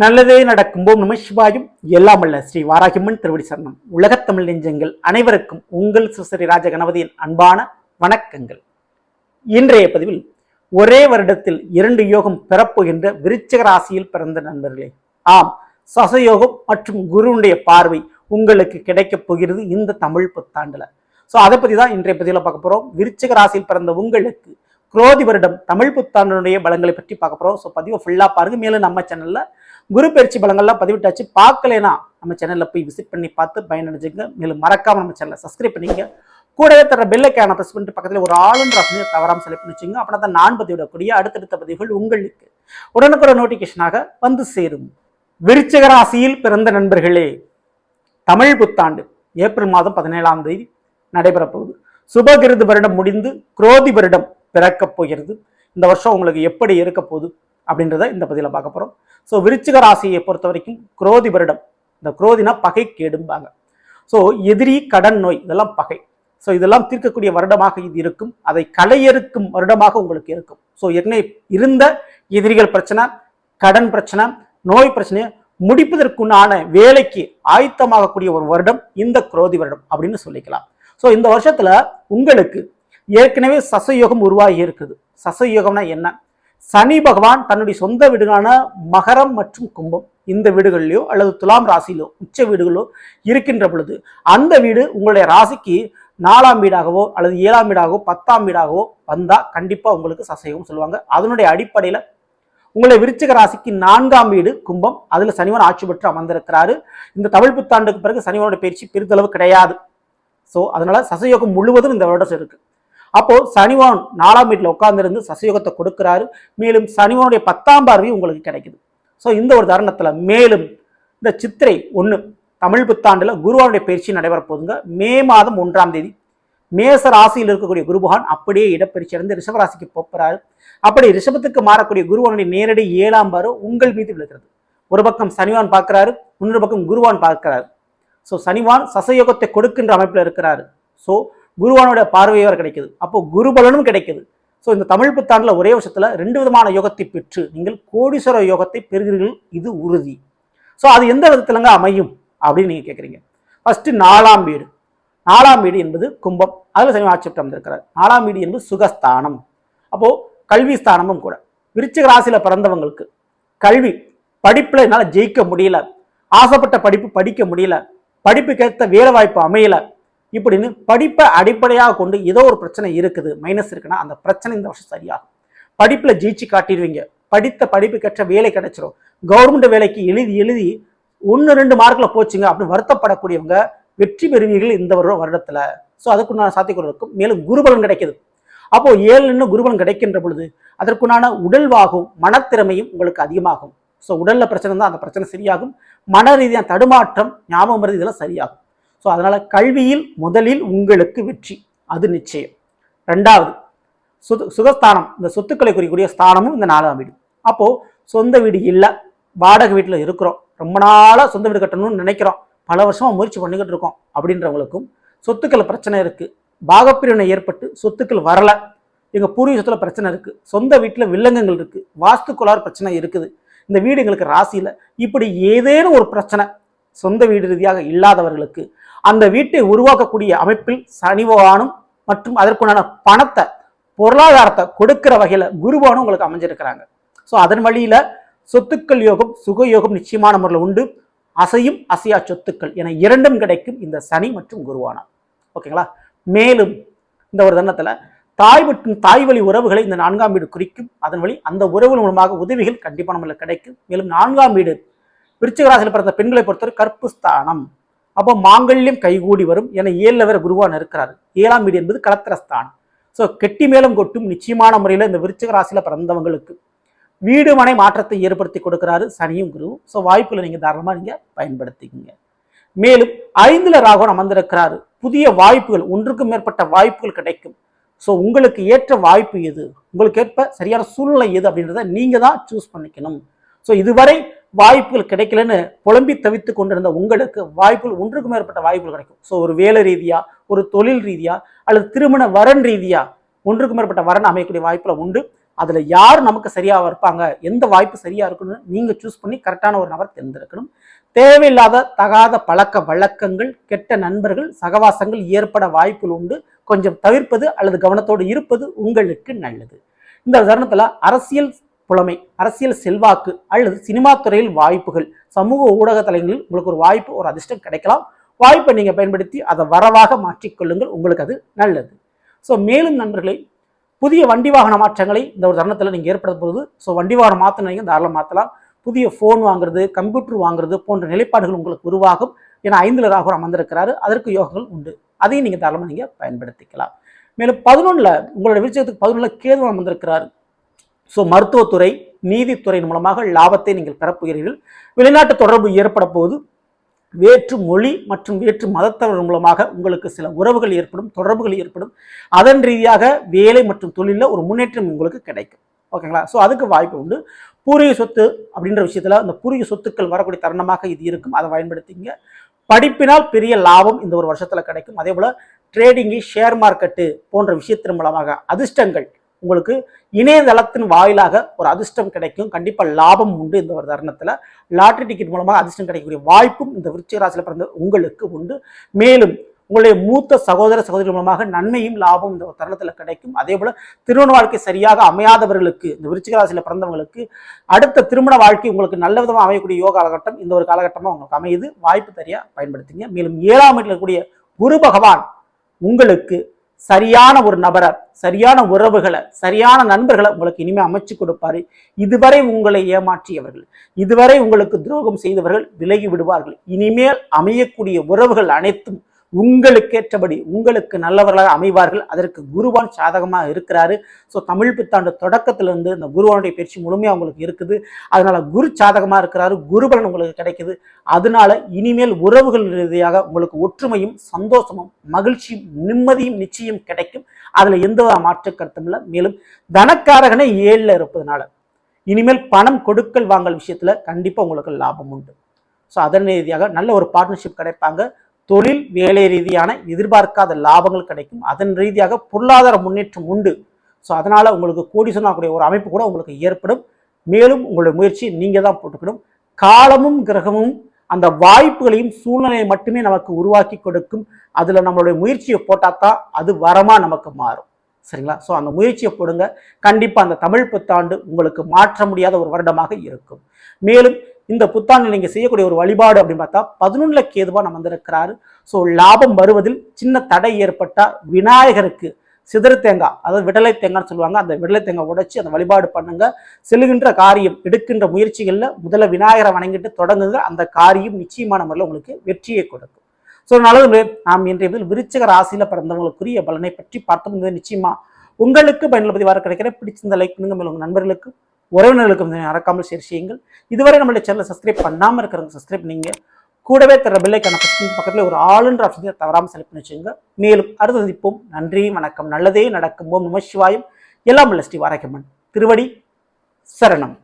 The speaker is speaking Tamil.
நல்லதே நடக்கும் போம் நம சிவாயும் எல்லாம் அல்ல ஸ்ரீ வாராகிம்மன் திருவடி சரணம். உலகத்தமிழ் நெஞ்சங்கள் அனைவருக்கும் உங்கள் சுசரி ராஜ கணபதியின் அன்பான வணக்கங்கள். இன்றைய பதிவில் ஒரே வருடத்தில் 2 யோகம் பெறப்போகின்ற விருச்சிக ராசியில் பிறந்த நண்பர்களே, ஆம், சசயோகம் மற்றும் குருவுடைய பார்வை உங்களுக்கு கிடைக்கப் போகிறது இந்த தமிழ் புத்தாண்டுல. அதை பத்தி தான் இன்றைய பதிவில் பார்க்க போறோம். விருச்சிக ராசியில் பிறந்த உங்களுக்கு குரோதி வருடம் தமிழ் புத்தாண்டுடைய பலங்களை பற்றி பார்க்க போறோம். பதிவை ஃபுல்லா பாருங்க. மேலும் நம்ம சேனல்ல குரு பயிற்சி பலங்கள்லாம் பதிவிட்டாச்சு. பார்க்கலனா நம்ம சேனல்ல போய் விசிட் பண்ணி பார்த்து பயனடைஞ்சுங்க. மேலும் மறக்காம நம்ம சேனலை சப்ஸ்கிரைப் பண்ணிங்க. கூடவே தர பெல்லைக்கான பிரஸ் பண்ணிட்டு பக்கத்தில் ஒரு ஆளுன்ற ஆப்ஷனை தவறாம செலக்ட் பண்ணி வச்சுங்க. அப்படின்னா தான் நான் பதிவிடக்கூடிய அடுத்தடுத்த பதிவுகள் உங்களுக்கு உடனுக்குடன் நோட்டிபிகேஷனாக வந்து சேரும். விருச்சிக ராசியில் பிறந்த நண்பர்களே, தமிழ் புத்தாண்டு ஏப்ரல் மாதம் 17ஆம் தேதி நடைபெறப் போகுது. சுபகிருது வருடம் முடிந்து குரோதி வருடம் பிறக்கப் போகிறது. இந்த வருஷம் உங்களுக்கு எப்படி இருக்க போகுது அப்படின்றத இந்த பதிவில் பார்க்க போறோம். விருச்சிக ராசியை பொறுத்த வரைக்கும் குரோதி வருடம், இந்த குரோதினா பகை கேடும்பாங்க. எதிரி, கடன், நோய் இதெல்லாம் பகை. இதெல்லாம் தீர்க்கக்கூடிய வருடமாக இது இருக்கும். அதை களையறுக்கும் வருடமாக உங்களுக்கு இருக்கும். ஏற்கனவே இருந்த எதிரிகள் பிரச்சனை, கடன் பிரச்சனை, நோய் பிரச்சனையை முடிப்பதற்குண்டான வேலைக்கு ஆயத்தமாகக்கூடிய ஒரு வருடம் இந்த குரோதி வருடம் அப்படின்னு சொல்லிக்கலாம். இந்த வருஷத்துல உங்களுக்கு ஏற்கனவே சசயோகம் உருவாகி இருக்குது. சசயோகம்னா என்ன? சனி பகவான் தன்னுடைய சொந்த வீடுகளான மகரம் மற்றும் கும்பம் இந்த வீடுகளிலோ அல்லது துலாம் ராசியிலோ உச்ச வீடுகளோ இருக்கின்ற பொழுது அந்த வீடு உங்களுடைய ராசிக்கு 4ஆம் வீடாகவோ அல்லது 7ஆம் வீடாகவோ 10ஆம் வீடாகவோ வந்தா கண்டிப்பா உங்களுக்கு சசயோகம் சொல்லுவாங்க. அதனுடைய அடிப்படையில உங்களுடைய விருச்சிக ராசிக்கு 4ஆம் வீடு கும்பம், அதுல சனிவன் ஆட்சி பெற்று அமர்ந்திருக்கிறாரு. இந்த தமிழ் புத்தாண்டுக்கு பிறகு சனிவனுடைய பயிற்சி பெரிதளவு கிடையாது. அதனால சசயோகம் முழுவதும் இந்த வருடம் இருக்கு. அப்போ சனிவான் 4ஆம் வீட்டில் உட்கார்ந்திருந்து சசயோகத்தை கொடுக்கிறாரு. மேலும் சனிவனுடைய 10ஆம் பார்வை உங்களுக்கு கிடைக்குது. இந்த ஒரு தருணத்துல மேலும் இந்த சித்திரை 1 தமிழ் புத்தாண்டுல குருவானுடைய பயிற்சி நடைபெற போதுங்க. மே மாதம் 1ஆம் தேதி மேச ராசியில் இருக்கக்கூடிய குருபகான் அப்படியே இடப்பெயர்ச்சி அடைந்து ரிஷபராசிக்கு போகிறாரு. அப்படி ரிஷபத்துக்கு மாறக்கூடிய குருவானுடைய நேரடி 7ஆம் பார்வை உங்கள் மீது விழுகிறது. ஒரு பக்கம் சனிவான் பார்க்கிறாரு, இன்னொரு பக்கம் குருவான் பார்க்கிறாரு. சனிவான் சசயோகத்தை கொடுக்கின்ற அமைப்புல இருக்கிறாரு. குருவானுடைய பார்வையவர் கிடைக்குது. அப்போ குருபலனும் கிடைக்குது. இந்த தமிழ் புத்தாண்டுல ஒரே வருஷத்துல 2 விதமான யோகத்தை பெற்று நீங்கள் கோடீஸ்வர யோகத்தை பெறுகிறீர்கள், இது உறுதி. அது எந்த விதத்துலங்க அமையும் அப்படின்னு நீங்க கேட்குறீங்க. ஃபர்ஸ்ட் 4ஆம் வீடு. 4ஆம் வீடு என்பது கும்பம், அதுல சனி ஆட்சி பெற்று அமர்ந்திருக்கிறார். 4ஆம் வீடு என்பது சுகஸ்தானம், அப்போ கல்வி ஸ்தானமும் கூட. விருச்சிக ராசியில பிறந்தவங்களுக்கு கல்வி, படிப்புல என்னால ஜெயிக்க முடியல, ஆசைப்பட்ட படிப்பு படிக்க முடியல, படிப்புக்கேற்ற வேலை வாய்ப்பு அமையல, இப்படின்னு படிப்பை அடிப்படையாக கொண்டு ஏதோ ஒரு பிரச்சனை இருக்குது, மைனஸ் இருக்குன்னா அந்த பிரச்சனை இந்த வருஷம் சரியாகும். படிப்புல ஜெயிச்சு காட்டிடுவீங்க. படித்த படிப்புக்கேற்ற வேலை கிடைச்சிடும். கவர்மெண்ட் வேலைக்கு எழுதி 1-2 மார்க்ல போச்சுங்க அப்படின்னு வருத்தப்படக்கூடியவங்க வெற்றி பெறுவீர்கள் இந்த வருடத்துல. அதுக்குண்டான சாத்தியக்கூறு இருக்கும். மேலும் குருபலன் கிடைக்குது. அப்போ 7 குருபலன் கிடைக்கின்ற பொழுது அதற்குண்டான உடல்வாகும் மனத்திறமையும் உங்களுக்கு அதிகமாகும். உடல்ல பிரச்சனை தான் அந்த பிரச்சனை சரியாகும். மன ரீதியான தடுமாற்றம், ஞாபகம் மருதி இதெல்லாம் சரியாகும். அதனால கல்வியில் முதலில் உங்களுக்கு வெற்றி, அது நிச்சயம். 2வது சுகஸ்தானம், இந்த சொத்துக்களை குறிக்கூடிய ஸ்தானமும் இந்த 4ஆம் வீடு. அப்போ சொந்த வீடு இல்லை, வாடகை வீட்டில் இருக்கிறோம், ரொம்ப நாளா சொந்த வீடு கட்டணும்னு நினைக்கிறோம், பல வருஷமா முயற்சி பண்ணிக்கிட்டு இருக்கோம் அப்படின்றவங்களுக்கும் சொத்துக்கள் பிரச்சனை இருக்கு, பாகப்பிரிவினை ஏற்பட்டு சொத்துக்கள் வரல, எங்க பூர்வீக சொத்துல பிரச்சனை இருக்கு, சொந்த வீட்டில் வில்லங்கங்கள் இருக்கு, வாஸ்து கோளாறு பிரச்சனை இருக்குது, இந்த வீடு எங்களுக்கு ராசியில, இப்படி ஏதேனும் ஒரு பிரச்சனை சொந்த வீடு ரீதியாக இல்லாதவர்களுக்கு அந்த வீட்டை உருவாக்கக்கூடிய அமைப்பில் சனி பகவானும் மற்றும் அதற்குண்டான பணத்தை, பொருளாதாரத்தை கொடுக்கிற வகையில குருவானும் உங்களுக்கு அமைஞ்சிருக்கிறாங்க. அதன் வழியில சொத்துக்கள் யோகம், சுக யோகம் நிச்சயமான முறையில் உண்டு. அசையும் அசையா சொத்துக்கள் என 2ம் கிடைக்கும் இந்த சனி மற்றும் குருவானா. ஓகேங்களா? மேலும் இந்த ஒரு தருணத்துல தாய் மற்றும் தாய் வழி உறவுகளை இந்த 4ஆம் வீடு குறிக்கும். அதன் வழி அந்த உறவுகள் மூலமாக உதவிகள் கண்டிப்பா நம்மளுக்கு கிடைக்கும். மேலும் 4ஆம் வீடு விருச்சிக ராசியில் பிறந்த பெண்களை பொறுத்தவரை கற்பு ஸ்தானம். அப்போ மாங்கல்யம் கைகூடி வரும் என 7ல வேற குருவான் இருக்கிறாரு. 7ஆம் வீடு என்பது கலத்திரஸ்தானம். கெட்டி மேலும் கொட்டும் நிச்சயமான முறையில் இந்த விருச்சிக ராசியில பிறந்தவங்களுக்கு வீடு மனை மாற்றத்தை ஏற்படுத்தி கொடுக்கிறாரு சனியும் குருவும். வாய்ப்புகளை நீங்க தாராளமா நீங்க பயன்படுத்திக்கீங்க. மேலும் 5ல ராகுவன் அமர்ந்திருக்கிறாரு. புதிய வாய்ப்புகள், ஒன்றுக்கும் மேற்பட்ட வாய்ப்புகள் கிடைக்கும். உங்களுக்கு ஏற்ற வாய்ப்பு எது, உங்களுக்கு ஏற்ப சரியான சூழ்நிலை எது அப்படின்றத நீங்க தான் சூஸ் பண்ணிக்கணும். இதுவரை வாய்ப்புகள் கிடைக்கலன்னு புலம்பி தவித்து கொண்டிருந்த உங்களுக்கு வாய்ப்புகள், ஒன்றுக்கும் மேற்பட்ட வாய்ப்புகள் கிடைக்கும். ஒரு வேலை ரீதியா, ஒரு தொழில் ரீதியா அல்லது திருமண வரன் ரீதியா ஒன்றுக்கும் மேற்பட்ட வரன் அமையக்கூடிய வாய்ப்புல உண்டு. அதில் யார் நமக்கு சரியாக இருப்பாங்க, எந்த வாய்ப்பு சரியாக இருக்குன்னு நீங்கள் சூஸ் பண்ணி கரெக்டான ஒரு நபர் தேர்ந்தெடுக்கணும். தேவையில்லாத தகாத பழக்க வழக்கங்கள், கெட்ட நண்பர்கள், சகவாசங்கள் ஏற்பட வாய்ப்புகள் உண்டு. கொஞ்சம் தவிர்ப்பது அல்லது கவனத்தோடு இருப்பது உங்களுக்கு நல்லது. இந்த தருணத்தில் அரசியல் புலமை, அரசியல் செல்வாக்கு அல்லது சினிமா துறையில் வாய்ப்புகள், சமூக ஊடக தளங்களில் உங்களுக்கு ஒரு வாய்ப்பு, ஒரு அதிர்ஷ்டம் கிடைக்கலாம். வாய்ப்பை நீங்கள் பயன்படுத்தி அதை வரவாக மாற்றிக்கொள்ளுங்கள், உங்களுக்கு அது நல்லது. ஸோ மேலும் நண்பர்களை, புதிய வண்டி வாகன மாற்றங்களை இந்த ஒரு தருணத்தில் நீங்கள் ஏற்படுத்த போகுது. ஸோ வண்டி வாகனம் மாற்றினீங்க, தாராளம் மாற்றலாம். புதிய ஃபோன் வாங்குறது, கம்ப்யூட்டர் வாங்குறது போன்ற நிலைப்பாடுகள் உங்களுக்கு உருவாகும். ஏன்னா 5ல் ராகு அமர்ந்திருக்கிறாரு, அதற்கு யோகங்கள் உண்டு. அதையும் நீங்கள் தாராளமாக நீங்கள் பயன்படுத்திக்கலாம். மேலும் 11ல் உங்களோட விருச்சகத்துக்கு 11ல் கேது அமர்ந்திருக்கிறார். ஸோ மருத்துவத்துறை, நீதித்துறையின் மூலமாக லாபத்தை நீங்கள் பெறப்போகிறீர்கள். வெளிநாட்டு தொடர்பு ஏற்பட போது வேற்று மொழி மற்றும் வேற்று மதத்தவர் மூலமாக உங்களுக்கு சில உறவுகள் ஏற்படும், தொடர்புகள் ஏற்படும். அதன் ரீதியாக வேலை மற்றும் தொழிலில் ஒரு முன்னேற்றம் உங்களுக்கு கிடைக்கும். ஓகேங்களா? ஸோ அதுக்கு வாய்ப்பு உண்டு. பூர்வீக சொத்து அப்படின்ற விஷயத்தில் அந்த பூர்வீக சொத்துக்கள் வரக்கூடிய தருணமாக இது இருக்கும், அதை பயன்படுத்திங்க. படிப்பினால் பெரிய லாபம் இந்த ஒரு வருஷத்தில் கிடைக்கும். அதே போல் ட்ரேடிங்கு, ஷேர் மார்க்கெட்டு போன்ற விஷயத்தின் மூலமாக அதிர்ஷ்டங்கள் உங்களுக்கு இணையதளத்தின் வாயிலாக ஒரு அதிர்ஷ்டம் கிடைக்கும். கண்டிப்பாக லாபம் உண்டு. இந்த ஒரு தருணத்தில் லாட்டரி டிக்கெட் மூலமாக அதிர்ஷ்டம் கிடைக்கக்கூடிய வாய்ப்பும் இந்த விருச்சிக ராசியில் பிறந்த உங்களுக்கு உண்டு. மேலும் உங்களுடைய மூத்த சகோதர சகோதரி மூலமாக நன்மையும் லாபம் இந்த ஒரு தருணத்தில் கிடைக்கும். அதே போல திருமண வாழ்க்கை சரியாக அமையாதவர்களுக்கு, இந்த விருச்சிக ராசியில் பிறந்தவங்களுக்கு அடுத்த திருமண வாழ்க்கை உங்களுக்கு நல்ல விதமாக அமையக்கூடிய யோக காலகட்டம் இந்த ஒரு காலகட்டமாக உங்களுக்கு அமையுது. வாய்ப்பு சரியா பயன்படுத்திங்க. மேலும் 7ஆம் வீட்டில் இருக்கக்கூடிய குரு பகவான் உங்களுக்கு சரியான ஒரு நபரை, சரியான உறவுகளை, சரியான நண்பர்களை உங்களுக்கு இனிமே அமைச்சு கொடுப்பாரு. இதுவரை உங்களை ஏமாற்றியவர்கள், இதுவரை உங்களுக்கு துரோகம் செய்தவர்கள் விலகி விடுவார்கள். இனிமேல் அமையக்கூடிய உறவுகள் அனைத்தும் உங்களுக்கேற்றபடி உங்களுக்கு நல்லவர்களாக அமைவார்கள். அதற்கு குருவான் சாதகமாக இருக்கிறாரு. ஸோ தமிழ் புத்தாண்டு தொடக்கத்திலிருந்து இந்த குருவானுடைய பயிற்சி முழுமையாக உங்களுக்கு இருக்குது. அதனால குரு சாதகமாக இருக்கிறாரு, குருபலன் உங்களுக்கு கிடைக்குது. அதனால இனிமேல் உறவுகள் ரீதியாக உங்களுக்கு ஒற்றுமையும் சந்தோஷமும் மகிழ்ச்சியும் நிம்மதியும் நிச்சயம் கிடைக்கும். அதில் எந்த மாற்று கருத்தும் இல்லை. மேலும் தனக்காரகனை 7ல் இருப்பதனால இனிமேல் பணம் கொடுக்கல் வாங்கல் விஷயத்துல கண்டிப்பாக உங்களுக்கு லாபம் உண்டு. ஸோ அதன் ரீதியாக நல்ல ஒரு பார்ட்னர்ஷிப் கிடைப்பாங்க. தொழில் வேலை ரீதியான எதிர்பார்க்காத லாபங்கள் கிடைக்கும். அதன் ரீதியாக பொருளாதார முன்னேற்றம் உண்டு. ஸோ அதனால உங்களுக்கு கோடி சொன்னக்கூடிய ஒரு அமைப்பு கூட உங்களுக்கு ஏற்படும். மேலும் உங்களுடைய முயற்சி நீங்க தான் போட்டுக்கணும். காலமும் கிரகமும் அந்த வாய்ப்புகளையும் சூழ்நிலையை மட்டுமே நமக்கு உருவாக்கி கொடுக்கும். அதுல நம்மளுடைய முயற்சியை போட்டாதான் அது வரமா நமக்கு மாறும். சரிங்களா? ஸோ அந்த முயற்சியை போடுங்க. கண்டிப்பா அந்த தமிழ் புத்தாண்டு உங்களுக்கு மாற்ற முடியாத ஒரு வருடமாக இருக்கும். மேலும் இந்த புத்தாண்டு நீங்க செய்யக்கூடிய ஒரு வழிபாடு அப்படின்னு பார்த்தா 11ல் கேதுவான் அமர்ந்திருக்கிறாரு. ஸோ லாபம் வருவதில் சின்ன தடை ஏற்பட்டா விநாயகருக்கு சிதறு தேங்காய், அதாவது விடலை தேங்காய்னு சொல்லுவாங்க, அந்த விடலை தேங்காய் உடைச்சி அந்த வழிபாடு பண்ணுங்க. செல்லுகின்ற காரியம், எடுக்கின்ற முயற்சிகளில் முதல்ல விநாயகரை வணங்கிட்டு தொடங்குங்க. அந்த காரியம் நிச்சயமான முறையில் உங்களுக்கு வெற்றியை கொடுக்கும். ஸோ நல்லது, நாம் இன்றைய விருச்சிக ராசியில் பிறந்தவங்களுக்குரிய பலனை பற்றி பார்த்தோம். நிச்சயமா உங்களுக்கு பயனுள்ள பதிவாக கிடைக்கிற பிடிச்சிருந்த லைக் பண்ணுங்க. மேலும் உங்கள் நண்பர்களுக்கு, உறவினர்களுக்கு மறக்காமல் ஷேர் செய்யுங்கள். இதுவரை நம்மளுடைய சேனலை சப்ஸ்கிரைப் பண்ணாமல் இருக்கிறவங்க சப்ஸ்கிரைப் நீங்க கூடவே தர பெல்லைக்கான பக்கத்தில் ஒரு ஆளுன்ற ஆப்ஷனை தவறாமல் செலக்ட் பண்ணி வச்சுங்க. மேலும் அடுத்து சந்திப்போம். நன்றி, வணக்கம். நல்லதே நடக்கும். ஓம் நம சிவாயம். எல்லாம் உள்ள ஸ்ரீ வாராகியம்மன் திருவடி சரணம்.